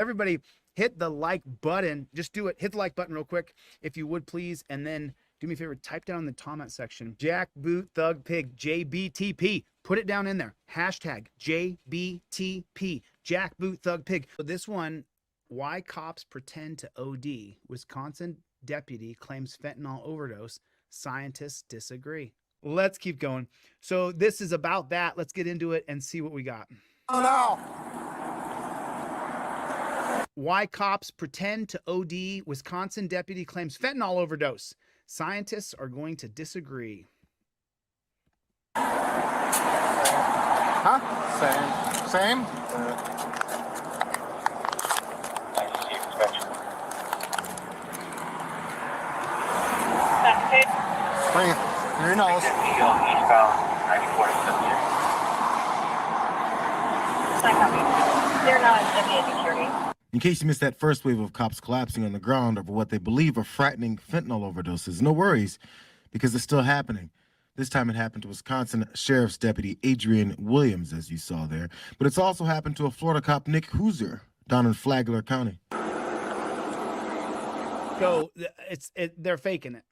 Everybody hit the like button. Just do it. Hit the like button real quick, if you would, please. And then do me a favor, type down in the comment section, Jackboot Thug Pig, JBTP. Put it down in there. Hashtag JBTP, Jackboot Thug Pig. So this one, why cops pretend to OD. Wisconsin deputy claims fentanyl overdose. Scientists disagree. Let's keep going. So this is about that. Let's get into it and see what we got. Oh no! Why cops pretend to OD. Wisconsin deputy claims fentanyl overdose. Scientists are going to disagree. Huh? Same? Bring it. Your nose. They're not immediate security. In case you missed that first wave of cops collapsing on the ground over what they believe are frightening fentanyl overdoses, no worries, because it's still happening. This time it happened to Wisconsin Sheriff's Deputy Adrian Williams, as you saw there. But it's also happened to a Florida cop, Nick Hooser, down in Flagler County. So they're faking it.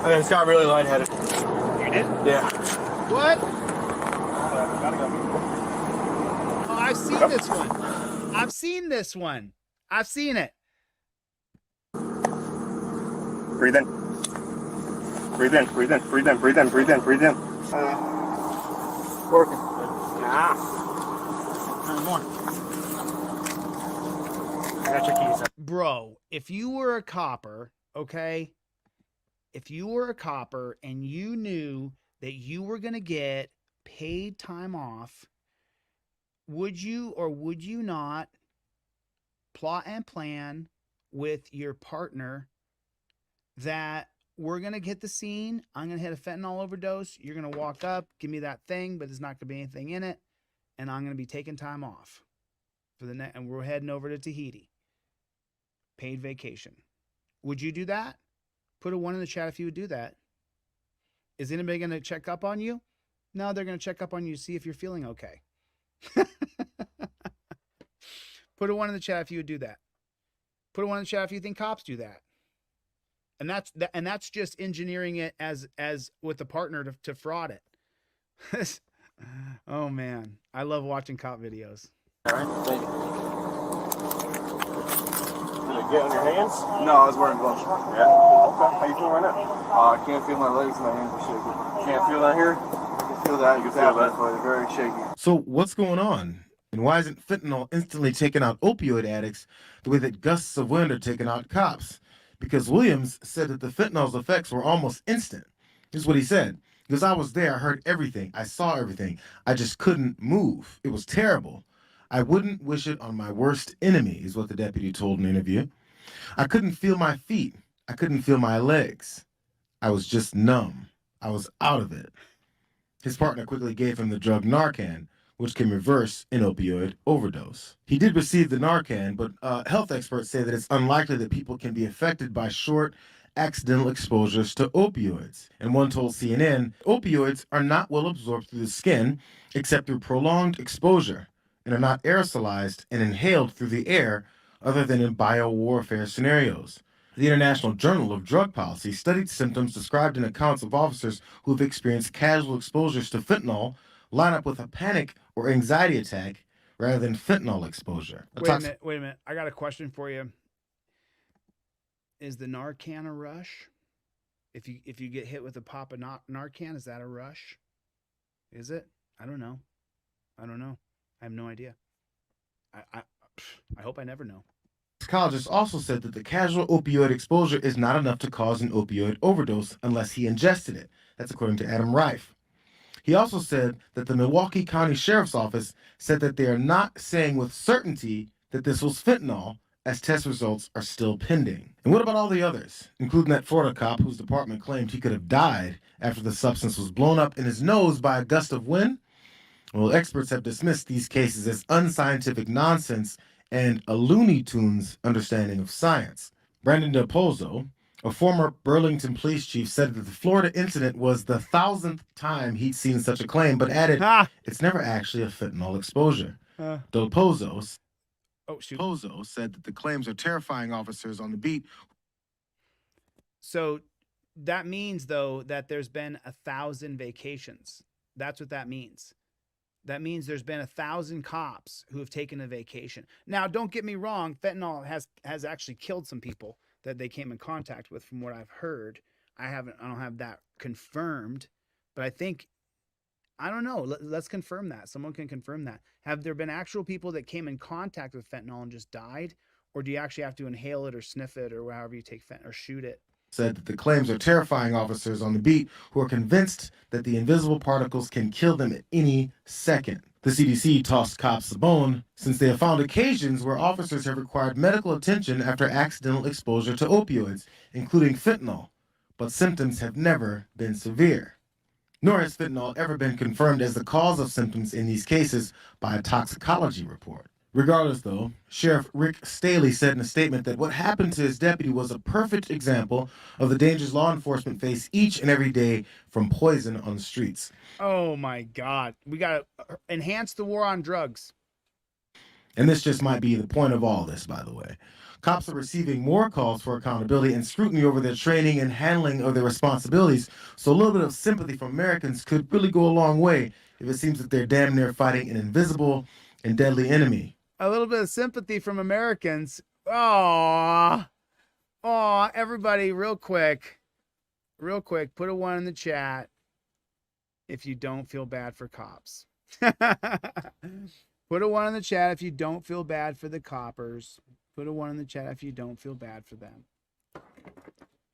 I just got really lightheaded. You did? Yeah. What? Oh, I've seen this one. I've seen this one. I've seen it. Breathe in. Breathe in, breathe in, breathe in, breathe in, breathe in, breathe in. Working. Ah. More. I got your keys. Bro, if you were a copper, okay? If you were a copper and you knew that you were going to get paid time off, would you or would you not plot and plan with your partner that we're going to hit the scene, I'm going to hit a fentanyl overdose, you're going to walk up, give me that thing, but there's not going to be anything in it, and I'm going to be taking time off for the next, and we're heading over to Tahiti. Paid vacation. Would you do that? Put a 1 in the chat if you would do that. Is anybody going to check up on you? No, they're going to check up on you to see if you're feeling okay. Put a 1 in the chat if you would do that. Put a 1 in the chat if you think cops do that. And that's just engineering it as with the partner to fraud it. Oh man, I love watching cop videos. All right, thank you. Did it get on your hands? No, I was wearing gloves. Yeah. Okay. How you feeling right now? I can't feel my legs, my hands are shaking. Can't feel that here? I can feel that. You can feel that. They're very shaky. So what's going on? And why isn't fentanyl instantly taking out opioid addicts the way that gusts of wind are taking out cops? Because Williams said that the fentanyl's effects were almost instant. This is what he said. Because I was there, I heard everything, I saw everything. I just couldn't move. It was terrible. I wouldn't wish it on my worst enemy, is what the deputy told in an interview. I couldn't feel my feet. I couldn't feel my legs. I was just numb. I was out of it. His partner quickly gave him the drug Narcan, which can reverse an opioid overdose. He did receive the Narcan, but health experts say that it's unlikely that people can be affected by short, accidental exposures to opioids. And one told CNN, opioids are not well absorbed through the skin except through prolonged exposure and are not aerosolized and inhaled through the air other than in biowarfare scenarios. The International Journal of Drug Policy studied symptoms described in accounts of officers who have experienced casual exposures to fentanyl line up with a panic or anxiety attack rather than fentanyl exposure. Wait a minute. I got a question for you. Is the Narcan a rush? If you get hit with a pop of Narcan, is that a rush? Is it? I don't know. I have no idea. I hope I never know. Psychologists also said that the casual opioid exposure is not enough to cause an opioid overdose unless he ingested it. That's according to Adam Reif. He also said that the Milwaukee County Sheriff's Office said that they are not saying with certainty that this was fentanyl, as test results are still pending. And what about all the others, including that Florida cop whose department claimed he could have died after the substance was blown up in his nose by a gust of wind? Well, experts have dismissed these cases as unscientific nonsense and a Looney Tunes understanding of science. Brandon DePozo, a former Burlington police chief, said that the Florida incident was the 1,000th time he'd seen such a claim, but added, it's never actually a fentanyl exposure. DePozo said that the claims are terrifying officers on the beat. So that means, though, that there's been 1,000 vacations. That's what that means. That means there's been 1,000 cops who have taken a vacation. Now, don't get me wrong. Fentanyl has actually killed some people that they came in contact with, from what I've heard. I don't have that confirmed, but I don't know. Let's confirm that. Someone can confirm that. Have there been actual people that came in contact with fentanyl and just died? Or do you actually have to inhale it or sniff it or however you take fentanyl or shoot it? Said that the claims are terrifying officers on the beat who are convinced that the invisible particles can kill them at any second. The CDC tossed cops a bone since they have found occasions where officers have required medical attention after accidental exposure to opioids, including fentanyl, but symptoms have never been severe. Nor has fentanyl ever been confirmed as the cause of symptoms in these cases by a toxicology report. Regardless, though, Sheriff Rick Staley said in a statement that what happened to his deputy was a perfect example of the dangers law enforcement face each and every day from poison on the streets. Oh my God. We got to enhance the war on drugs. And this just might be the point of all this, by the way. Cops are receiving more calls for accountability and scrutiny over their training and handling of their responsibilities, so a little bit of sympathy from Americans could really go a long way if it seems that they're damn near fighting an invisible and deadly enemy. A little bit of sympathy from Americans. Oh, everybody, real quick, put a 1 in the chat if you don't feel bad for cops. Put a 1 in the chat if you don't feel bad for the coppers. Put a 1 in the chat if you don't feel bad for them.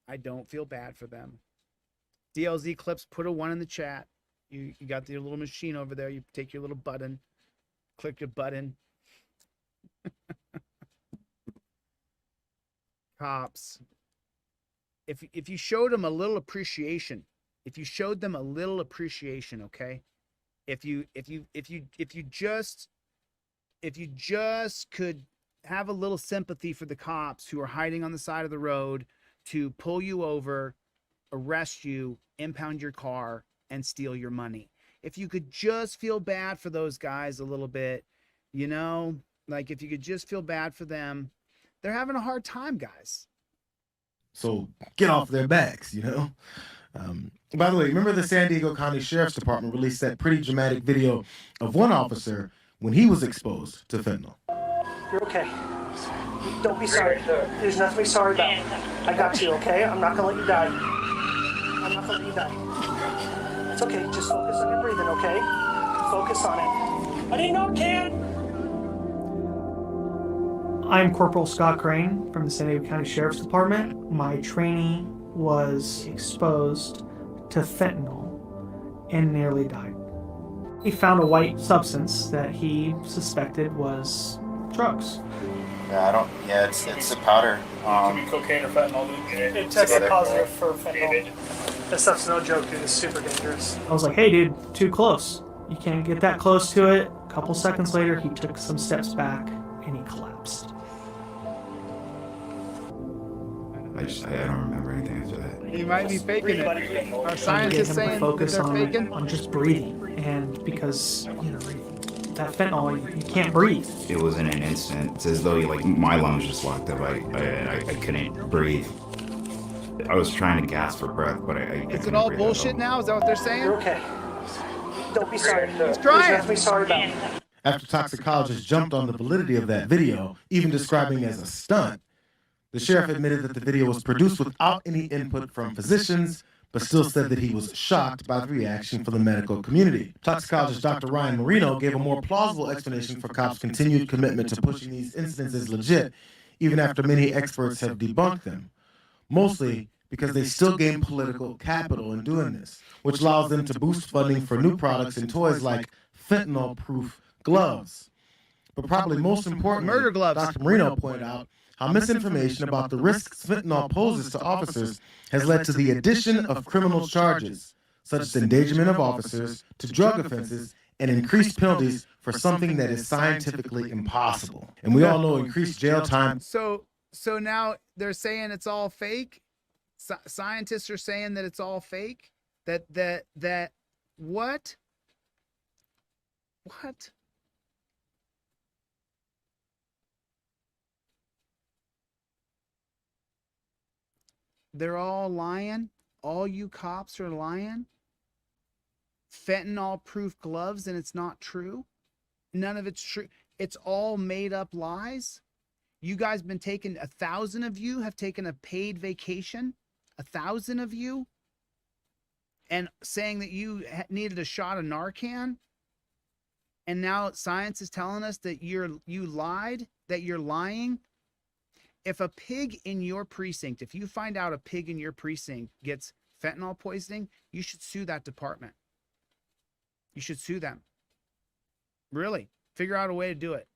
I don't feel bad for them. DLZ Clips, put a 1 in the chat. You got your little machine over there. You take your little button, click your button. Cops, if you showed them a little appreciation, okay, if you just could have a little sympathy for the cops who are hiding on the side of the road to pull you over, arrest you, impound your car, and steal your money. If you could just feel bad for those guys a little bit, you know, like if you could just feel bad for them, they're having a hard time, guys. So get off their backs, you know? By the way, remember the San Diego County Sheriff's Department released that pretty dramatic video of one officer when he was exposed to fentanyl. You're okay. Don't be sorry. There's nothing to be sorry about. I got you, okay? I'm not gonna let you die. It's okay. Just focus on your breathing, okay? Focus on it. I didn't know, Ken! I'm Corporal Scott Crane from the San Diego County Sheriff's Department. My trainee was exposed to fentanyl and nearly died. He found a white substance that he suspected was drugs. Yeah, it's a powder. Could be cocaine or fentanyl. It tested positive for fentanyl. This stuff's no joke, dude. It's super dangerous. I was like, hey, dude, too close. You can't get that close to it. A couple seconds later, he took some steps back and he collapsed. I don't remember anything after that. You might be faking it. Our scientists saying that they're faking. On just breathing, and because that fentanyl, you can't breathe. It was in an instant. It's as though my lungs just locked up. I couldn't breathe. I was trying to gasp for breath, but I Is it all bullshit now? Is that what they're saying? You're okay. Don't be sorry. He's trying. There's nothing to be sorry about. After toxicologists jumped on the validity of that video, even describing it as a stunt, the sheriff admitted that the video was produced without any input from physicians, but still said that he was shocked by the reaction from the medical community. Toxicologist Dr. Ryan Marino gave a more plausible explanation for cops' continued commitment to pushing these incidents as legit, even after many experts have debunked them. Mostly because they still gain political capital in doing this, which allows them to boost funding for new products and toys like fentanyl-proof gloves. But probably most importantly, Murder gloves. Dr. Marino pointed out how misinformation about the risks fentanyl poses to officers has led to the addition of criminal charges, such as endangerment of officers, to drug offenses and increased penalties for something that is scientifically impossible. And we all know increased jail time. So now they're saying it's all fake. Scientists are saying that it's all fake. That what? What? They're all lying. All you cops are lying. Fentanyl proof gloves, and it's not true. None of it's true. It's all made up lies. You guys been taking 1,000 of you have taken a paid vacation. 1,000 of you, and saying that you needed a shot of Narcan. And now science is telling us that you lied, that you're lying. If a pig in your precinct, if you find out a pig in your precinct gets fentanyl poisoning, you should sue that department. You should sue them. Really, figure out a way to do it.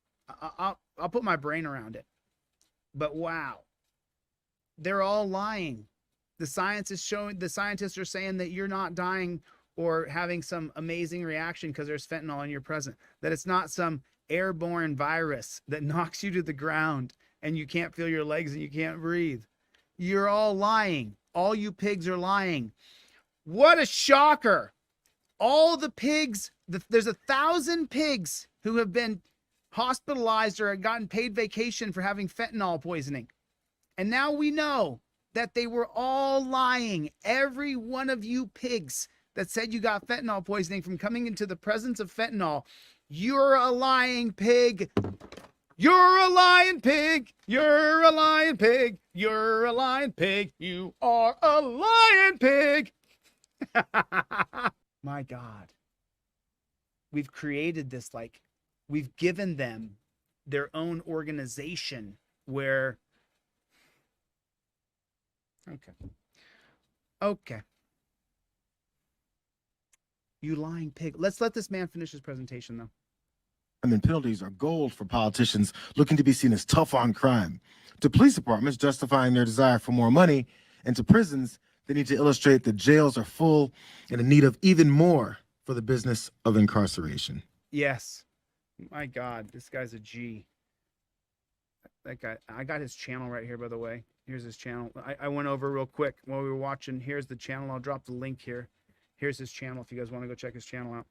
I'll put my brain around it. But wow, they're all lying. The science is showing, the scientists are saying that you're not dying or having some amazing reaction because there's fentanyl in your present, that it's not some airborne virus that knocks you to the ground and you can't feel your legs and you can't breathe. You're all lying. All you pigs are lying. What a shocker. All the pigs, there's 1,000 pigs who have been hospitalized or gotten paid vacation for having fentanyl poisoning. And now we know that they were all lying. Every one of you pigs that said you got fentanyl poisoning from coming into the presence of fentanyl, you're a lying pig. You're a lying pig. You're a lying pig. You're a lying pig. You are a lying pig. My God. We've created this, like, we've given them their own organization where, okay. You lying pig. Let's let this man finish his presentation, though. And penalties are gold for politicians looking to be seen as tough on crime, to police departments justifying their desire for more money, and to prisons, they need to illustrate that jails are full and in need of even more for the business of incarceration. Yes. My God, this guy's a G. That guy, I got his channel right here, by the way. Here's his channel. I went over real quick while we were watching. Here's the channel. I'll drop the link here. Here's his channel if you guys want to go check his channel out.